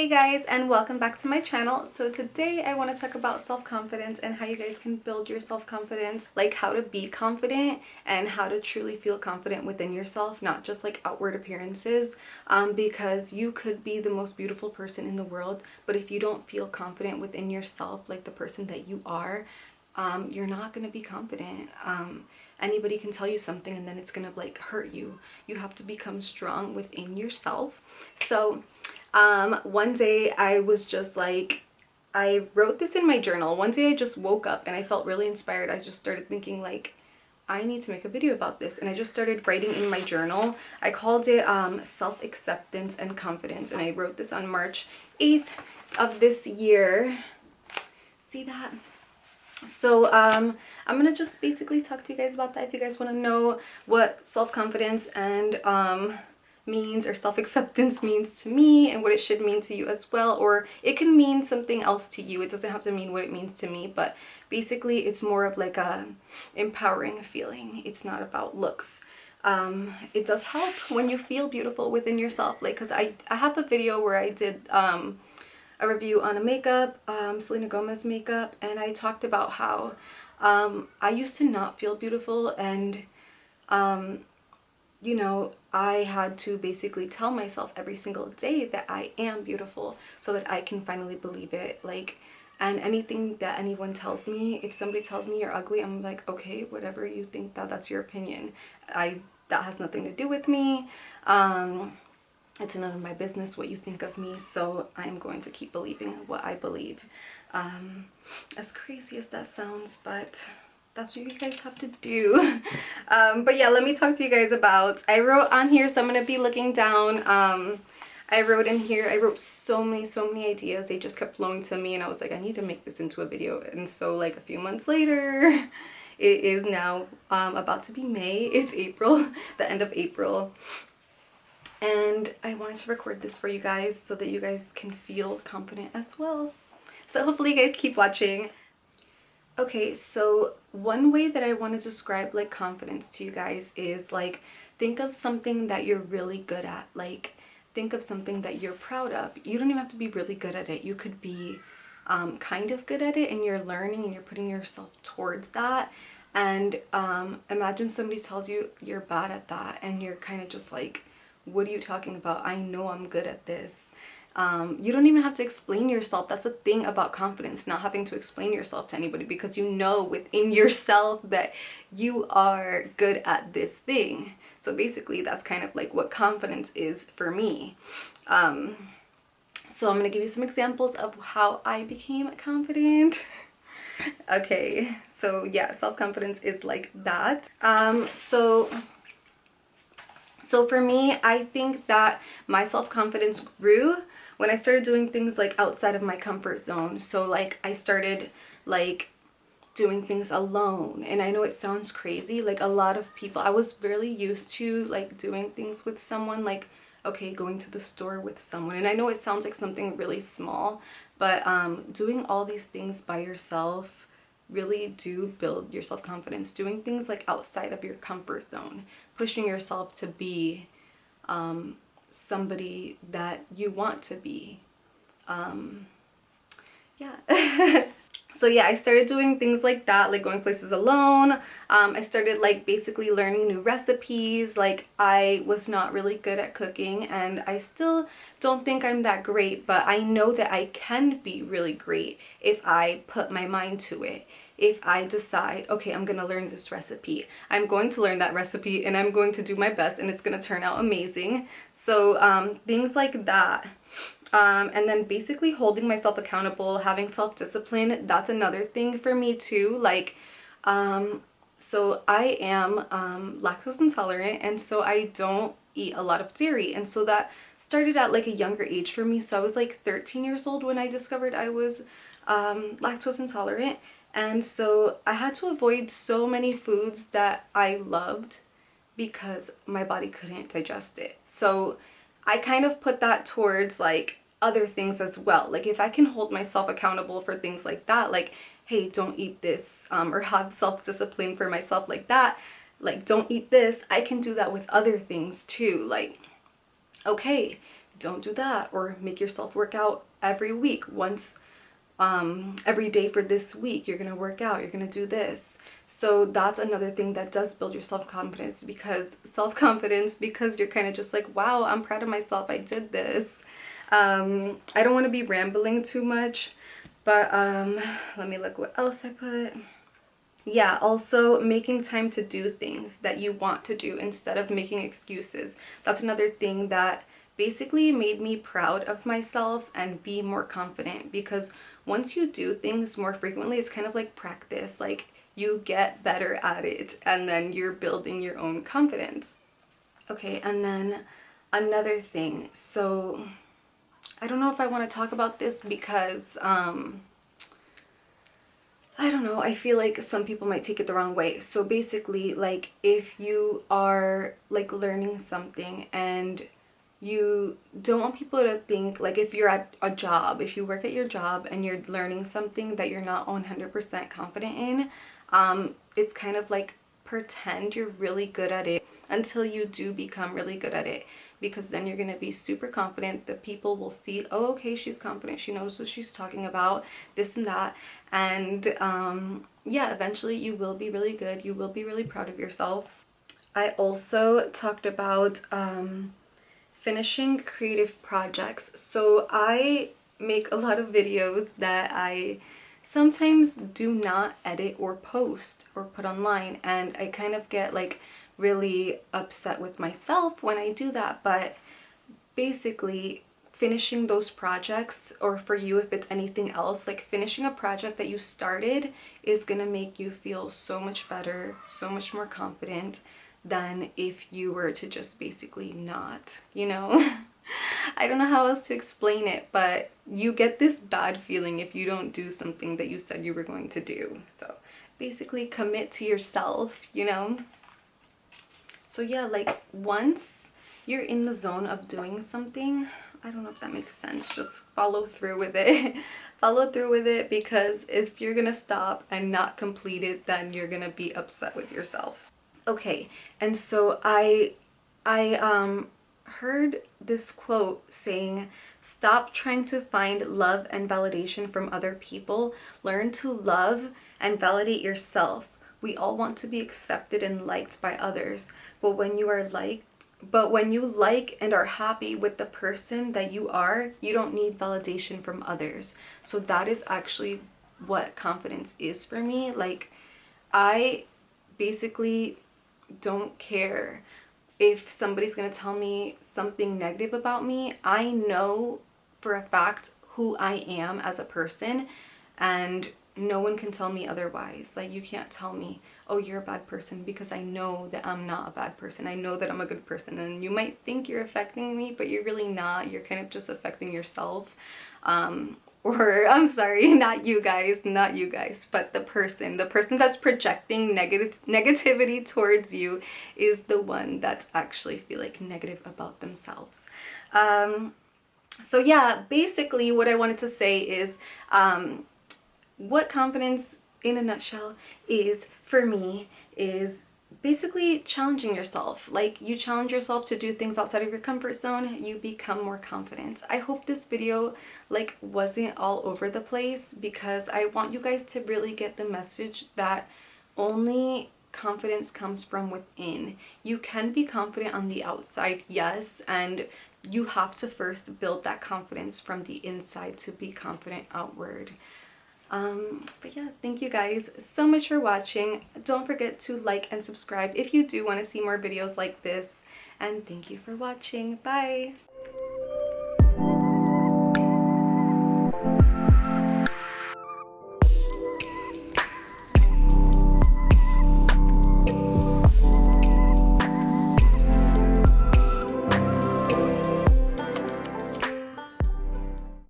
Hey guys, and welcome back to my channel. So today I want to talk about self-confidence and how you guys can build your self-confidence, like how to be confident and how to truly feel confident within yourself, not just like outward appearances, because you could be the most beautiful person in the world, but if you don't feel confident within yourself, like the person that you are, you're not going to be confident. Anybody can tell you something and then it's going to like hurt you. You have to become strong within yourself. So one day I was just like, I wrote this in my journal. One day I just woke up and I felt really inspired. I just started thinking like, I need to make a video about this. And I just started writing in my journal. I called it self-acceptance and confidence. And I wrote this on March 8th of this year. See that? So I'm gonna just basically talk to you guys about that. If you guys want to know what self-confidence and means, or self-acceptance means to me, and what it should mean to you as well, or it can mean something else to you. It doesn't have to mean what it means to me, but basically it's more of like a empowering feeling. It's not about looks. It does help when you feel beautiful within yourself, like, because I have a video where I did a review on a makeup, Selena Gomez makeup, and I talked about how I used to not feel beautiful, and you know, I had to basically tell myself every single day that I am beautiful so that I can finally believe it. Like, and anything that anyone tells me, if somebody tells me you're ugly, I'm like, okay, whatever you think, that's your opinion. That has nothing to do with me. It's none of my business what you think of me, so I'm going to keep believing what I believe. As crazy as that sounds, but that's what you guys have to do. But yeah, let me talk to you guys about, I wrote on here, so I'm going to be looking down. I wrote in here, I wrote so many ideas. They just kept flowing to me, and I was like, I need to make this into a video. And so like a few months later, it is now about to be May. It's April, the end of April. And I wanted to record this for you guys so that you guys can feel confident as well. So hopefully you guys keep watching. Okay, so one way that I want to describe like confidence to you guys is like, think of something that you're really good at. Like, think of something that you're proud of. You don't even have to be really good at it. You could be kind of good at it, and you're learning and you're putting yourself towards that. And imagine somebody tells you you're bad at that, and you're kind of just like, what are you talking about? I know I'm good at this. You don't even have to explain yourself. That's the thing about confidence, not having to explain yourself to anybody, because you know within yourself that you are good at this thing. So basically that's kind of like what confidence is for me. So I'm going to give you some examples of how I became confident. Okay, so yeah, self-confidence is like that. So for me, I think that my self-confidence grew when I started doing things like outside of my comfort zone. So like I started like doing things alone. And I know it sounds crazy. Like a lot of people, I was really used to like doing things with someone, like, okay, going to the store with someone. And I know it sounds like something really small, but doing all these things by yourself really do build your self-confidence. Doing things like outside of your comfort zone, pushing yourself to be somebody that you want to be. Yeah. So yeah, I started doing things like that, like going places alone. I started like basically learning new recipes. Like I was not really good at cooking, and I still don't think I'm that great, but I know that I can be really great if I put my mind to it. If I decide, okay, I'm gonna learn this recipe, I'm going to learn that recipe and I'm going to do my best, and it's gonna turn out amazing. So things like that. And then basically holding myself accountable, having self-discipline, that's another thing for me too. Like, so I am lactose intolerant, and so I don't eat a lot of dairy, and so that started at like a younger age for me. So I was like 13 years old when I discovered I was lactose intolerant, and so I had to avoid so many foods that I loved because my body couldn't digest it. So I kind of put that towards like other things as well. Like if I can hold myself accountable for things like that, like, hey, don't eat this, or have self-discipline for myself like that, like don't eat this, I can do that with other things too. Like, okay, don't do that. Or make yourself work out every week, once every day for this week. You're gonna work out, you're gonna do this. So that's another thing that does build your self-confidence, because you're kind of just like, wow, I'm proud of myself, I did this. I don't want to be rambling too much, but let me look what else I put. Yeah, also making time to do things that you want to do instead of making excuses. That's another thing that basically made me proud of myself and be more confident, because once you do things more frequently, it's kind of like practice. Like, you get better at it, and then you're building your own confidence. Okay, and then another thing. So I don't know if I want to talk about this because I don't know, I feel like some people might take it the wrong way. So basically, like, if you are like learning something and you don't want people to think, like, if you're at a job, if you work at your job and you're learning something that you're not 100% confident in, it's kind of like pretend you're really good at it until you do become really good at it, because then you're going to be super confident. The people will see, oh, okay, she's confident, she knows what she's talking about, this and that. And yeah, eventually you will be really good, you will be really proud of yourself. I also talked about finishing creative projects. So I make a lot of videos that I sometimes do not edit or post or put online, and I kind of get like really upset with myself when I do that. But basically, finishing those projects, or for you if it's anything else, like finishing a project that you started is gonna make you feel so much better, so much more confident than if you were to just basically not, you know? I don't know how else to explain it, but you get this bad feeling if you don't do something that you said you were going to do. So basically commit to yourself, you know? So yeah, like once you're in the zone of doing something, I don't know if that makes sense, just follow through with it. Follow through with it, because if you're gonna stop and not complete it, then you're gonna be upset with yourself. Okay, and so I heard this quote saying, stop trying to find love and validation from other people. Learn to love and validate yourself. We all want to be accepted and liked by others, but when you like and are happy with the person that you are, you don't need validation from others. So that is actually what confidence is for me. Like, I basically don't care if somebody's gonna tell me something negative about me. I know for a fact who I am as a person, and no one can tell me otherwise. Like, you can't tell me, oh, you're a bad person, because I know that I'm not a bad person. I know that I'm a good person, and you might think you're affecting me, but you're really not. You're kind of just affecting yourself. Or I'm sorry, not you guys, but the person that's projecting negativity towards you is the one that's actually feeling negative about themselves. So yeah, basically what I wanted to say is, what confidence in a nutshell is for me is basically challenging yourself. Like, you challenge yourself to do things outside of your comfort zone, you become more confident. I hope this video like wasn't all over the place, because I want you guys to really get the message that only confidence comes from within. You can be confident on the outside, yes, and you have to first build that confidence from the inside to be confident outward. But yeah, thank you guys so much for watching. Don't forget to like and subscribe if you do want to see more videos like this. And thank you for watching. Bye!